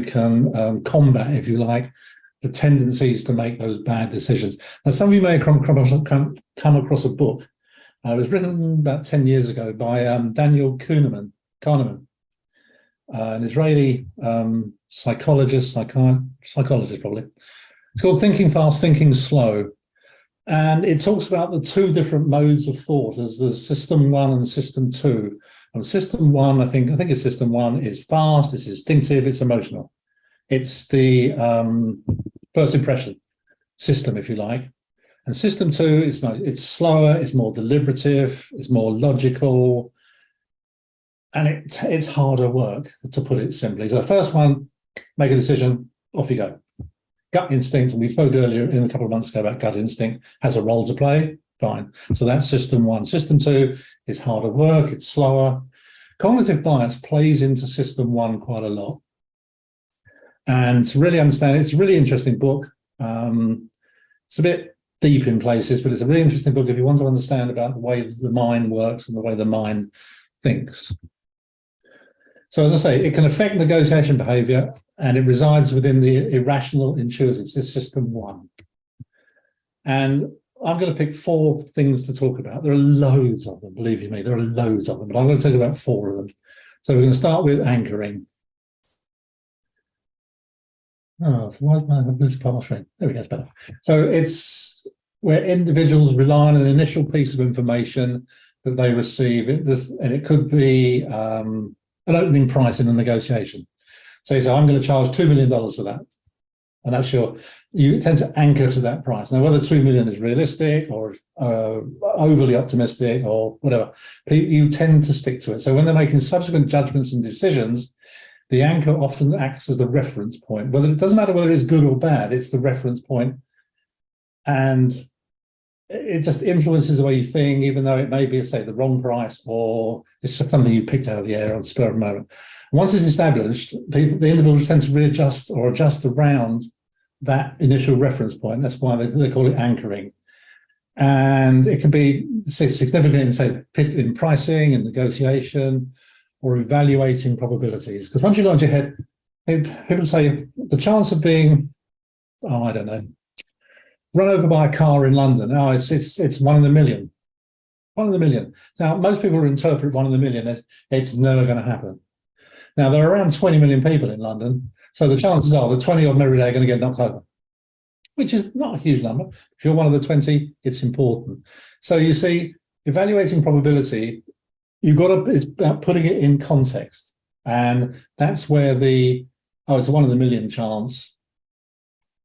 can combat, if you like, the tendencies to make those bad decisions. Now, some of you may have come across a book. It was written about 10 years ago by Daniel Kahneman, an Israeli psychologist probably. It's called Thinking Fast, Thinking Slow. And it talks about the two different modes of thought as the system 1 and system 2. And system 1, I think it's system 1 is fast, it's instinctive, it's emotional. It's the first impression system, if you like. And system 2 it's slower, it's more deliberative, it's more logical, and it's harder work, to put it simply. So the first one, make a decision, off you go. Gut instinct, and we spoke earlier in a couple of months ago about gut instinct, has a role to play, fine. So that's system 1. System 2 is harder work, it's slower. Cognitive bias plays into system 1 quite a lot. And to really understand it, it's a really interesting book. It's a bit deep in places, but it's a really interesting book if you want to understand about the way the mind works and the way the mind thinks. So as I say, it can affect negotiation behavior, and it resides within the irrational intuitives, this system 1. And I'm going to pick 4 things to talk about. There are loads of them, believe you me, there are loads of them, but I'm going to talk about 4 of them. So we're going to start with anchoring. Oh, why is my this part of my screen? There we go, it's better. So it's where individuals rely on an initial piece of information that they receive, and it could be an opening price in a negotiation. So you say, I'm going to charge $2 million for that. And that's you tend to anchor to that price. Now, whether 2 million is realistic or overly optimistic or whatever, you tend to stick to it. So when they're making subsequent judgments and decisions, the anchor often acts as the reference point. It doesn't matter whether it's good or bad, it's the reference point. And it just influences the way you think, even though it may be, say, the wrong price, or it's just something you picked out of the air on the spur of the moment. Once it's established, the individuals tend to readjust or adjust around that initial reference point. That's why they call it anchoring. And it can be significant in, say, in pricing and negotiation or evaluating probabilities. Because once you go into your head, people say the chance of being, I don't know, run over by a car in London, it's 1 in a million. 1 in a million. Now, most people interpret 1 in a million as it's never going to happen. Now, there are around 20 million people in London, so the chances are that 20 of them every day are going to get knocked over, which is not a huge number. If you're one of the 20, it's important. So you see, evaluating probability, it's about putting it in context. And that's where it's a 1 in a million chance.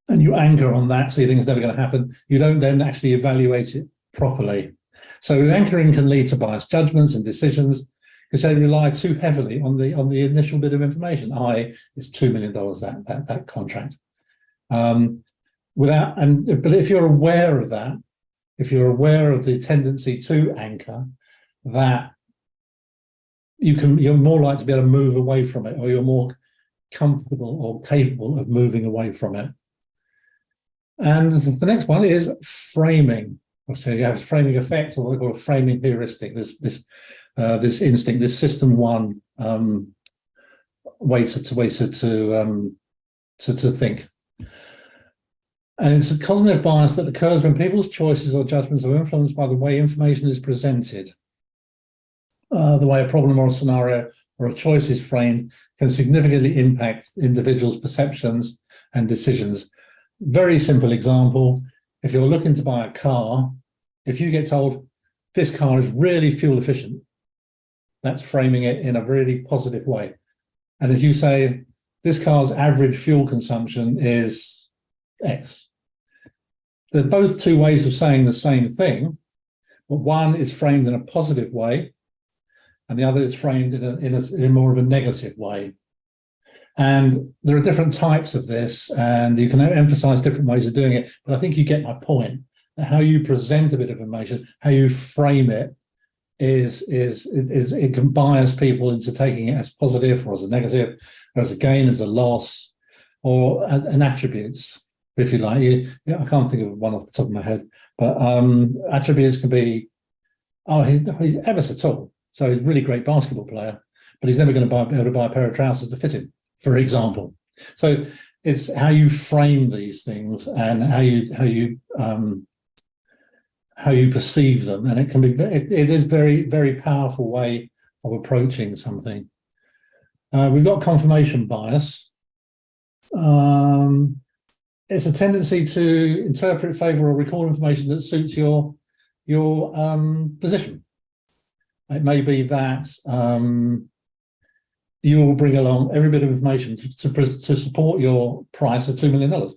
And you anchor on that, so you think it's never going to happen. You don't then actually evaluate it properly. So anchoring can lead to biased judgments and decisions because they rely too heavily on the initial bit of information. It's $2 million that contract. But if you're aware of that, if you're aware of the tendency to anchor, that you're more likely to be able to move away from it, or you're more comfortable or capable of moving away from it. And the next one is framing. So you have framing effect, or what they call a framing heuristic. This instinct, this system 1 way to think. And it's a cognitive bias that occurs when people's choices or judgments are influenced by the way information is presented. The way a problem or a scenario or a choice is framed can significantly impact individuals' perceptions and decisions. Very simple example, if you're looking to buy a car, if you get told this car is really fuel efficient, that's framing it in a really positive way. And if you say this car's average fuel consumption is X, they're both 2 ways of saying the same thing, but one is framed in a positive way and the other is framed in more of a negative way. And there are different types of this, and you can emphasize different ways of doing it. But I think you get my point. How you present a bit of information, how you frame it, it can bias people into taking it as positive or as a negative, or as a gain, as a loss, or as an attributes, if you like. I can't think of one off the top of my head, but attributes can be, he's ever so tall, so he's a really great basketball player, but he's never going to be able to buy a pair of trousers to fit him, for example. So it's how you frame these things and how you perceive them, and it is very, very powerful way of approaching something. We've got confirmation bias. It's a tendency to interpret, favour, or recall information that suits your position. It may be that you will bring along every bit of information to support your price of $2 million.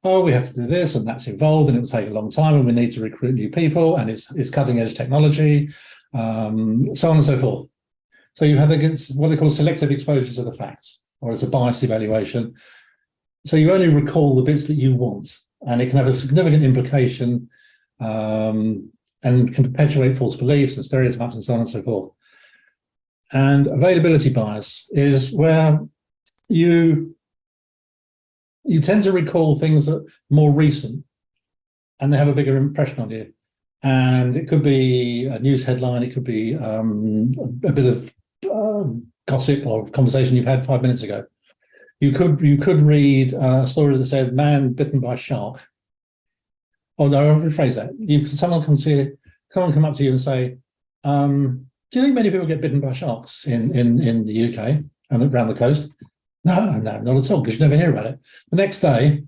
Oh, we have to do this, and that's involved, and it will take a long time, and we need to recruit new people, and it's cutting edge technology, so on and so forth. So you have against what they call selective exposure to the facts, or it's a biased evaluation. So you only recall the bits that you want, and it can have a significant implication and can perpetuate false beliefs and stereotypes and so on and so forth. And availability bias is where you tend to recall things that are more recent and they have a bigger impression on you. And it could be a news headline, it could be a bit of gossip or conversation you've had 5 minutes ago. You could read a story that said man bitten by shark, Oh no, I'll rephrase that. Someone come up to you and say, do you think many people get bitten by sharks in the UK and around the coast? No, not at all, because you never hear about it. The next day,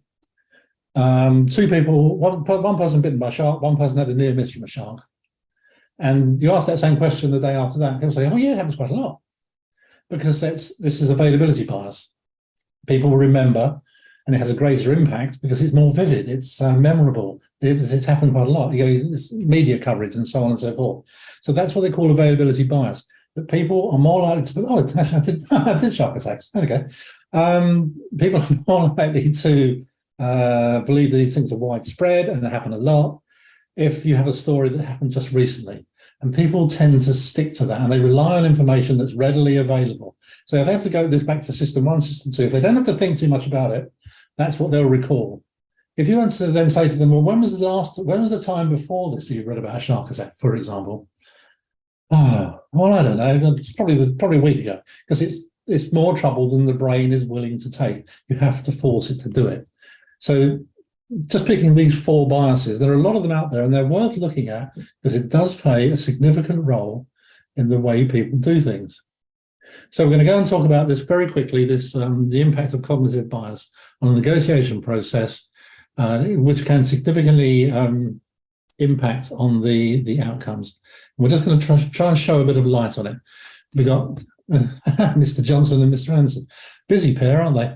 two people, one person bitten by a shark, one person had a near miss from a shark. And you ask that same question the day after that, people say, oh yeah, it happens quite a lot. Because this is availability bias. People will remember, and it has a greater impact because it's more vivid, it's memorable, it's happened quite a lot. It's media coverage and so on and so forth. So that's what they call availability bias, that people are more likely to, I did shark attacks, there we go. People are more likely to believe that these things are widespread and they happen a lot if you have a story that happened just recently. And people tend to stick to that and they rely on information that's readily available. So if they have to go back to system 1, system 2, if they don't have to think too much about it, that's what they'll recall. If you want to then say to them, well, when was the time before this that you read about a shark attack, for example? Oh, well, I don't know. It's probably a week ago, because it's more trouble than the brain is willing to take. You have to force it to do it. So just picking these 4 biases, there are a lot of them out there and they're worth looking at because it does play a significant role in the way people do things. So we're going to go and talk about this very quickly, the impact of cognitive bias on the negotiation process, which can significantly impact on the outcomes. We're just going to try and show a bit of light on it. We got Mr. Johnson and Mr. Anderson. Busy pair, aren't they?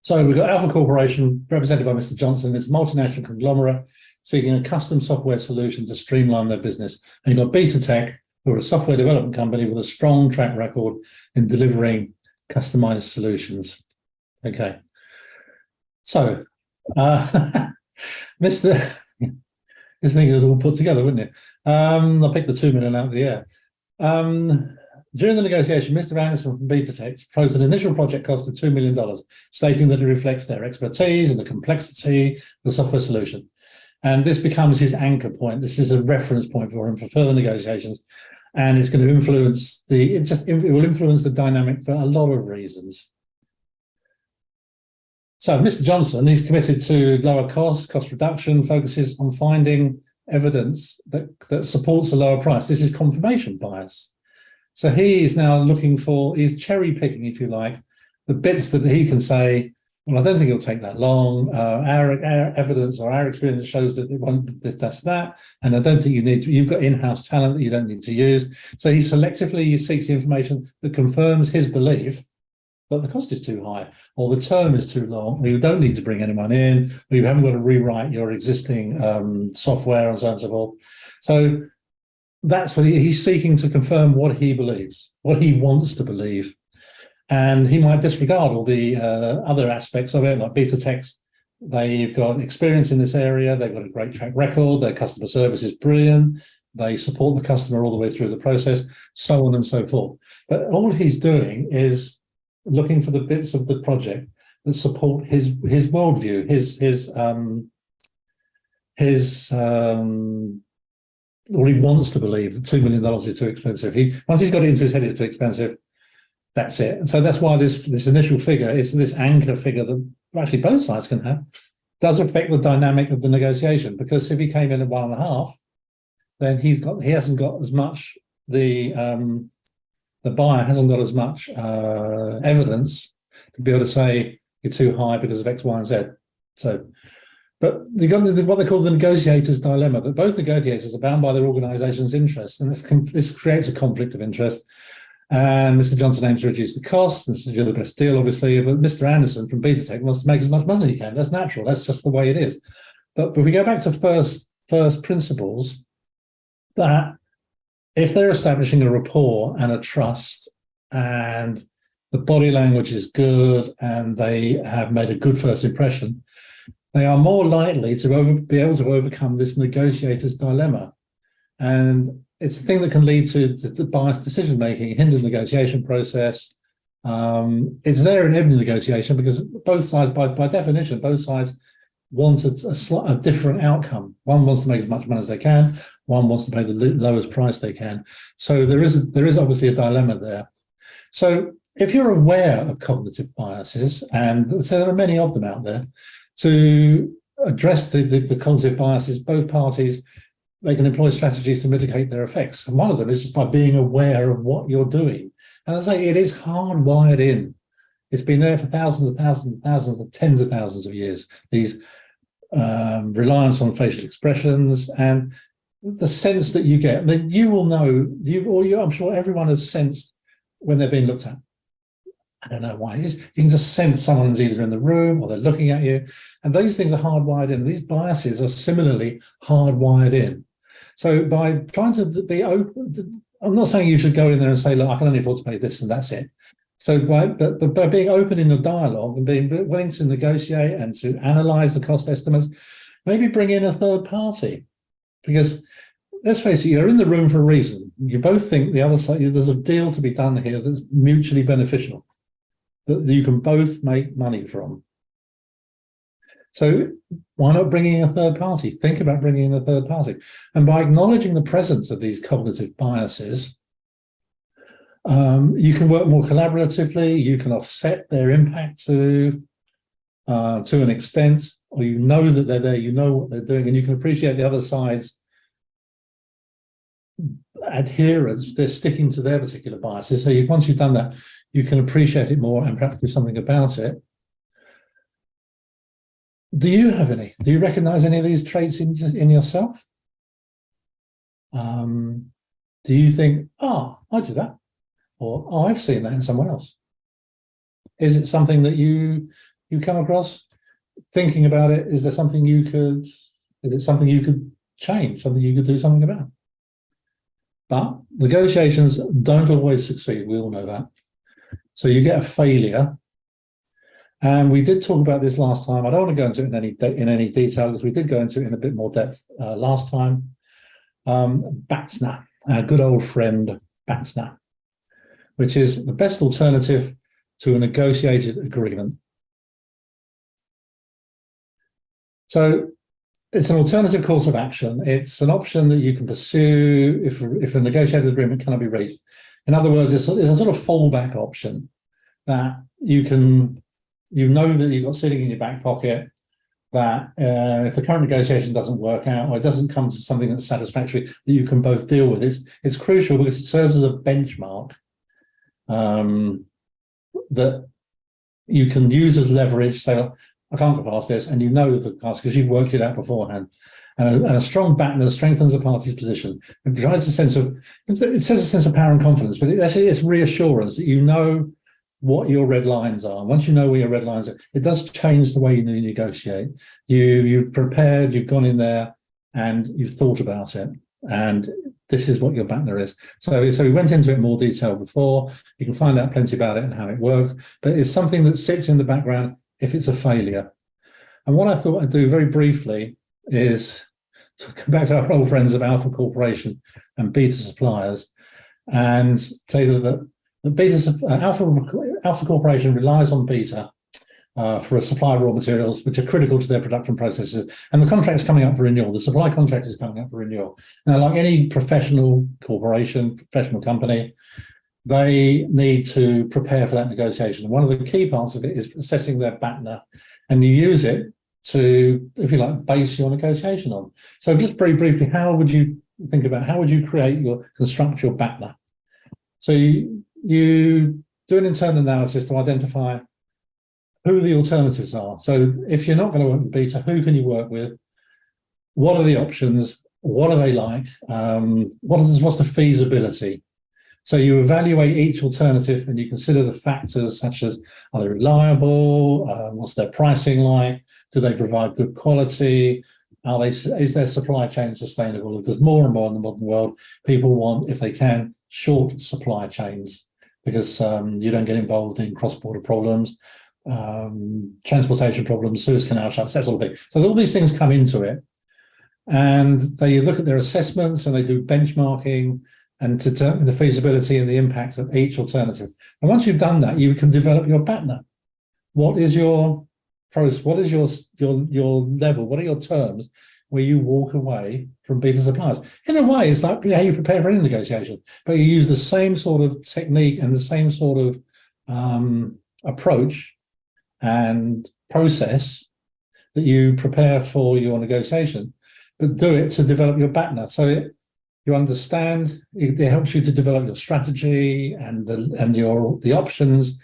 So we've got Alpha Corporation, represented by Mr. Johnson. It's a multinational conglomerate seeking a custom software solution to streamline their business. And you've got Beta Tech, who are a software development company with a strong track record in delivering customized solutions. Okay. So, this thing was all put together, wouldn't it? I picked the 2 million out of the air. During the negotiation, Mr. Anderson from Beta Tech proposed an initial project cost of $2 million, stating that it reflects their expertise and the complexity of the software solution. And this becomes his anchor point. This is a reference point for him for further negotiations. And it's going to influence it will influence the dynamic for a lot of reasons. So Mr. Johnson, he's committed to lower cost reduction, focuses on finding evidence that supports a lower price. This is confirmation bias. So he is now he's cherry picking, if you like, the bits that he can say, well, I don't think it'll take that long. Our evidence or our experience shows that it won't this, that. And I don't think you've got in-house talent that you don't need to use. So he selectively seeks information that confirms his belief that the cost is too high, or the term is too long, or you don't need to bring anyone in, or you haven't got to rewrite your existing software and so on and so forth. So that's what he's seeking to confirm what he believes, what he wants to believe. And he might disregard all the other aspects of it, like Beta Tech. They've got experience in this area. They've got a great track record. Their customer service is brilliant. They support the customer all the way through the process, so on and so forth. But all he's doing is looking for the bits of the project that support his worldview, or he wants to believe that $2 million is too expensive. Once he's got it into his head, it's too expensive. That's it. And so that's why this initial figure is this anchor figure that actually both sides can have, does affect the dynamic of the negotiation. Because if he came in at 1.5, then he hasn't got as much, the buyer hasn't got as much evidence to be able to say you're too high because of X, Y, and Z. So, but you've got what they call the negotiator's dilemma, that both negotiators are bound by their organisation's interests, and this creates a conflict of interest. And Mr. Johnson aims to reduce the cost and to do the best deal, obviously, but Mr. Anderson from Beta Tech wants to make as much money as he can. That's natural. That's just the way it is. But we go back to first principles, that if they're establishing a rapport and a trust, and the body language is good, and they have made a good first impression, they are more likely to be able to overcome this negotiator's dilemma. And it's a thing that can lead to the biased decision-making, hinder the negotiation process. It's there in every negotiation because both sides, by definition, both sides want a different outcome. One wants to make as much money as they can. One wants to pay the lowest price they can. So there is obviously a dilemma there. So if you're aware of cognitive biases, and so there are many of them out there, to address the cognitive biases, both parties, they can employ strategies to mitigate their effects. And one of them is just by being aware of what you're doing. And as I say, it is hardwired in. It's been there for thousands and thousands and thousands of tens of thousands of years. These reliance on facial expressions and the sense that you get. Then you will know, I'm sure everyone has sensed when they're being looked at. I don't know why it is. You can just sense someone's either in the room or they're looking at you. And those things are hardwired in. These biases are similarly hardwired in. So by trying to be open, I'm not saying you should go in there and say, look, I can only afford to pay this and that's it. So by being open in the dialogue and being willing to negotiate and to analyze the cost estimates, maybe bring in a third party. Because let's face it, you're in the room for a reason. You both think the other side, there's a deal to be done here that's mutually beneficial, that you can both make money from. So why not bring in a third party? Think about bringing in a third party. And by acknowledging the presence of these cognitive biases, you can work more collaboratively, you can offset their impact to an extent, or you know that they're there, you know what they're doing, and you can appreciate the other side's adherence, they're sticking to their particular biases. So once you've done that, you can appreciate it more and perhaps do something about it. Do you have any? Do you recognize any of these traits in yourself? Do you think, oh, I do that? Or, oh, I've seen that in someone else. Is it something that you come across? Thinking about it, is it something you could change, something you could do something about? But negotiations don't always succeed, we all know that. So you get a failure. And we did talk about this last time. I don't want to go into it in any detail because we did go into it in a bit more depth last time. BATNA, our good old friend BATNA, which is the best alternative to a negotiated agreement. So it's an alternative course of action. It's an option that you can pursue if a negotiated agreement cannot be reached. In other words, it's a sort of fallback option that you know that you've got sitting in your back pocket, that if the current negotiation doesn't work out or it doesn't come to something that's satisfactory, that you can both deal with. It's crucial because it serves as a benchmark that you can use as leverage. Say, well, I can't go past this, and you know the past because you've worked it out beforehand. And a strong BATNA strengthens a party's position. It provides a sense of, it says a sense of power and confidence, but it's reassurance that you know what your red lines are. Once you know where your red lines are, it does change the way you negotiate. You've prepared, you've gone in there, and you've thought about it. And this is what your BATNA is. So we went into it in more detail before. You can find out plenty about it and how it works. But it's something that sits in the background if it's a failure. And what I thought I'd do very briefly is to come back to our old friends of Alpha Corporation and Beta Suppliers and say that Alpha Corporation relies on Beta for a supply of raw materials which are critical to their production processes, and the contract's coming up for renewal. The supply contract is coming up for renewal. Now, like any professional corporation, professional company, they need to prepare for that negotiation. One of the key parts of it is assessing their BATNA, and you use it to, if you like, base your negotiation on. So just very briefly, how would you construct your BATNA? So you do an internal analysis to identify who the alternatives are. So if you're not going to work with Beta, who can you work with? What are the options? What are they like? What's the feasibility? So you evaluate each alternative and you consider the factors such as, are they reliable? What's their pricing like? Do they provide good quality? Is their supply chain sustainable? Because more and more in the modern world, people want, if they can, short supply chains, because you don't get involved in cross-border problems, transportation problems, Suez Canal shuts, that sort of thing. So all these things come into it, and they look at their assessments and they do benchmarking and to determine the feasibility and the impact of each alternative. And once you've done that, you can develop your BATNA. What is your process? What is your level? What are your terms where you walk away from Beta Suppliers? In a way, it's like how you prepare for any negotiation, but you use the same sort of technique and the same sort of approach and process that you prepare for your negotiation, but do it to develop your BATNA. So you understand, it helps you to develop your strategy and the options,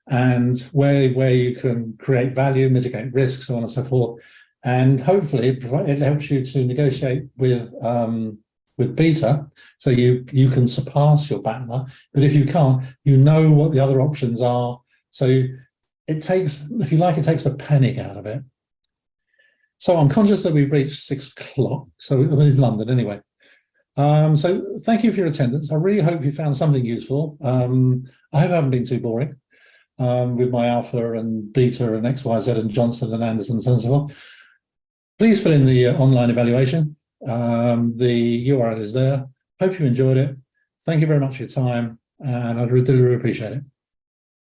and where you can create value, mitigate risks, so on and so forth. And hopefully it helps you to negotiate with beta, so you can surpass your BATNA. But if you can't, you know what the other options are. So it takes, if you like, it takes the panic out of it. So I'm conscious that we've reached 6 o'clock. So we're in London anyway. So thank you for your attendance. I really hope you found something useful. I hope I haven't been too boring with my alpha and beta and XYZ and Johnson and Anderson and so forth. Please fill in the online evaluation. The URL is there. Hope you enjoyed it. Thank you very much for your time, and I really appreciate it.